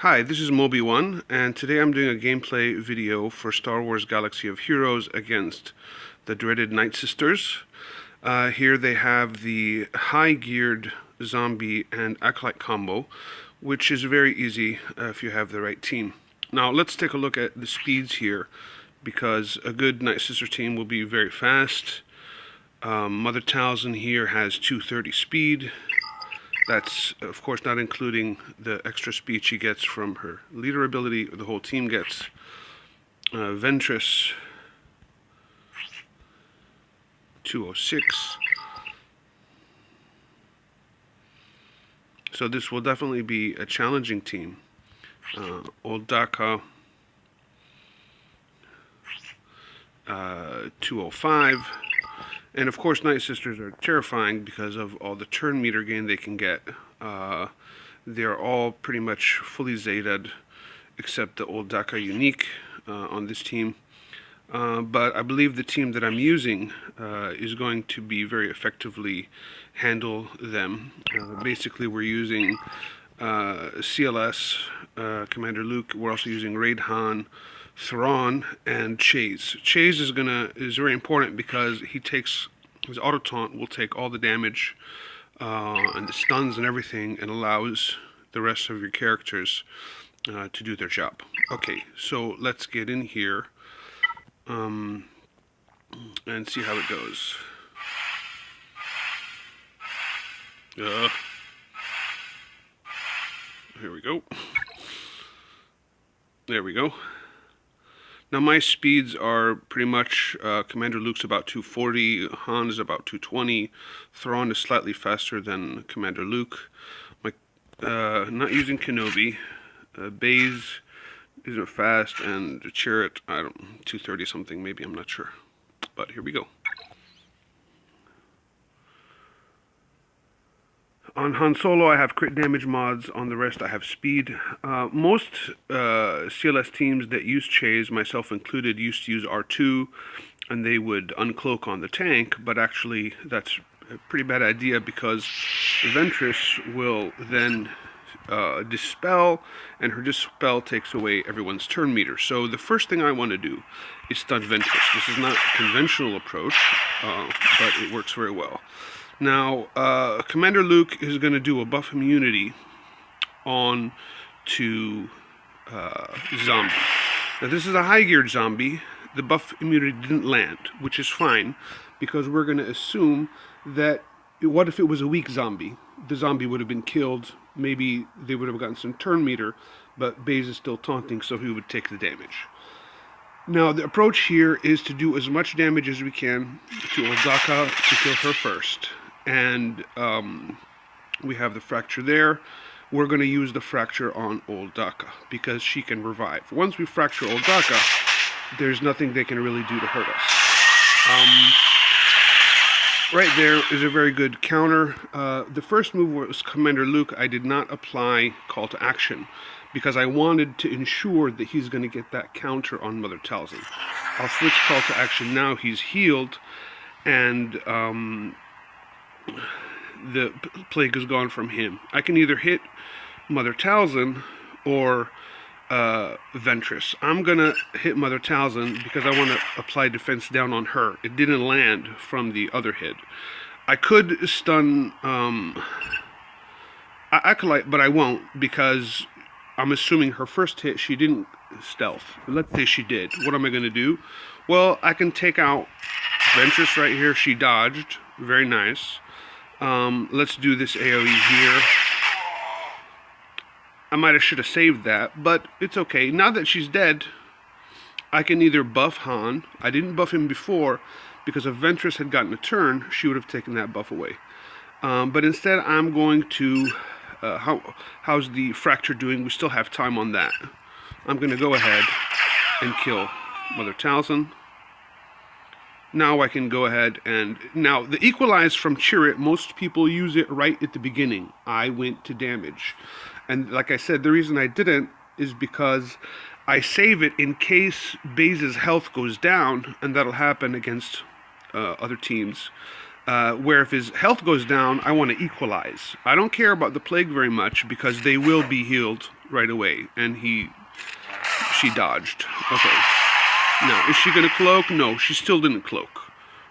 Hi, this is Moby1, and today I'm doing a gameplay video for Star Wars Galaxy of Heroes against the dreaded Nightsisters. Here they have the high-geared zombie and acolyte combo, which is very easy if you have the right team. Now let's take a look at the speeds here, because a good Nightsister team will be very fast. Mother Talzin here has 230 speed. That's, of course, not including the extra speed she gets from her leader ability, or the whole team gets. Ventress, 206. So this will definitely be a challenging team. Old Daka, 205. And of course, Nightsisters are terrifying because of all the turn meter gain they can get. They're all pretty much fully Zeta'd, except the old Daka unique on this team. But I believe the team that I'm using is going to be very effectively handle them. Basically, we're using CLS, Commander Luke. We're also using Raid Han, Thrawn, and Chaze. Chaze is very important because he takes his auto taunt will take all the damage and the stuns and everything, and allows the rest of your characters to do their job. Okay, so let's get in here and see how it goes. Here we go. There we go. Now my speeds are pretty much, Commander Luke's about 240, Han is about 220, Thrawn is slightly faster than Commander Luke. Not using Kenobi, Baze isn't fast, and Chariot, 230 something maybe, I'm not sure. But here we go. On Han Solo, I have crit damage mods. On the rest, I have speed. Most CLS teams that use Chaze, myself included, used to use R2, and they would uncloak on the tank, but actually that's a pretty bad idea because Ventress will then dispel, and her dispel takes away everyone's turn meter. So the first thing I want to do is stun Ventress. This is not a conventional approach, but it works very well. Now, Commander Luke is going to do a buff immunity on to zombie. Now, this is a high-geared zombie. The buff immunity didn't land, which is fine, because we're going to assume that, what if it was a weak zombie? The zombie would have been killed. Maybe they would have gotten some turn meter, but Baze is still taunting, so he would take the damage. Now, the approach here is to do as much damage as we can to Oldaka to kill her first. And we have the fracture there. We're going to use the fracture on Old Daka because she can revive. Once we fracture Old Daka, there's nothing they can really do to hurt us. Right there is a very good counter. The first move was Commander Luke. I did not apply call to action because I wanted to ensure that he's going to get that counter on Mother Talzin. I'll switch call to action now. He's healed, and the plague is gone from him. I can either hit Mother Talzin or Ventress. I'm gonna hit Mother Talzin because I want to apply defense down on her. It didn't land from the other hit. I could stun Acolyte, but I won't because I'm assuming her first hit she didn't stealth. Let's say she did. What am I gonna do? Well, I can take out Ventress right here. She dodged. Very nice. Let's do this AoE here. I should have saved that, but it's okay. Now that she's dead, I can either buff Han. I didn't buff him before because if Ventress had gotten a turn, she would have taken that buff away. But instead, I'm going to... how's the fracture doing? We still have time on that. I'm going to go ahead and kill Mother Talzin. Now I can go ahead and... Now, the equalize from Chariot, most people use it right at the beginning. I went to damage. And like I said, the reason I didn't is because I save it in case Baze's health goes down, and that'll happen against other teams. Where if his health goes down, I want to equalize. I don't care about the plague very much because they will be healed right away. And she dodged. Okay. Now, is she going to cloak? No, she still didn't cloak.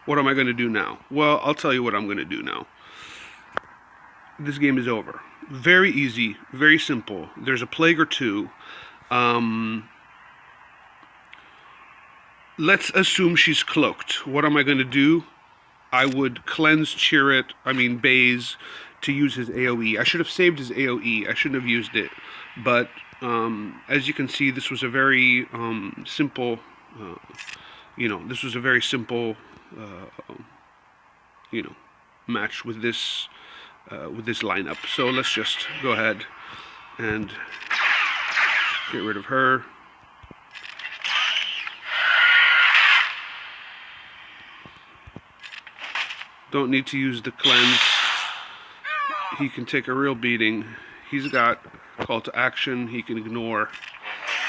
What am I going to do now? Well, I'll tell you what I'm going to do now. This game is over. Very easy, very simple. There's a plague or two. Let's assume she's cloaked. What am I going to do? I would cleanse Baze to use his AoE. I should have saved his AoE. I shouldn't have used it. But as you can see, this was a very simple, this was a very simple, match with this lineup. So let's just go ahead and get rid of her. Don't need to use the cleanse. He can take a real beating. He's got call to action he can ignore.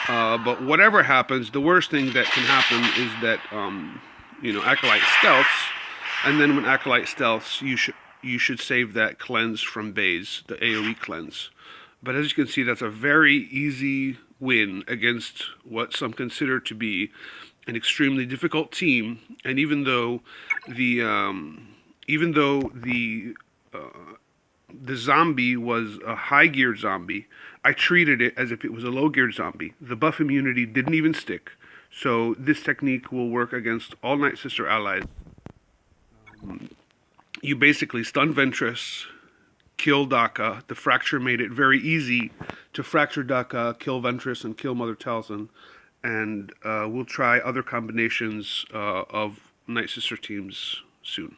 But whatever happens, the worst thing that can happen is that Acolyte stealths, and then when Acolyte stealths, you should save that cleanse from Baze, the AoE cleanse. But as you can see, that's a very easy win against what some consider to be an extremely difficult team. And even though the zombie was a high-geared zombie, I treated it as if it was a low-geared zombie. The buff immunity didn't even stick. So this technique will work against all Nightsister allies. You basically stun Ventress, kill Daka. The fracture made it very easy to fracture Daka, kill Ventress, and kill Mother Talzin. And we'll try other combinations of Nightsister teams soon.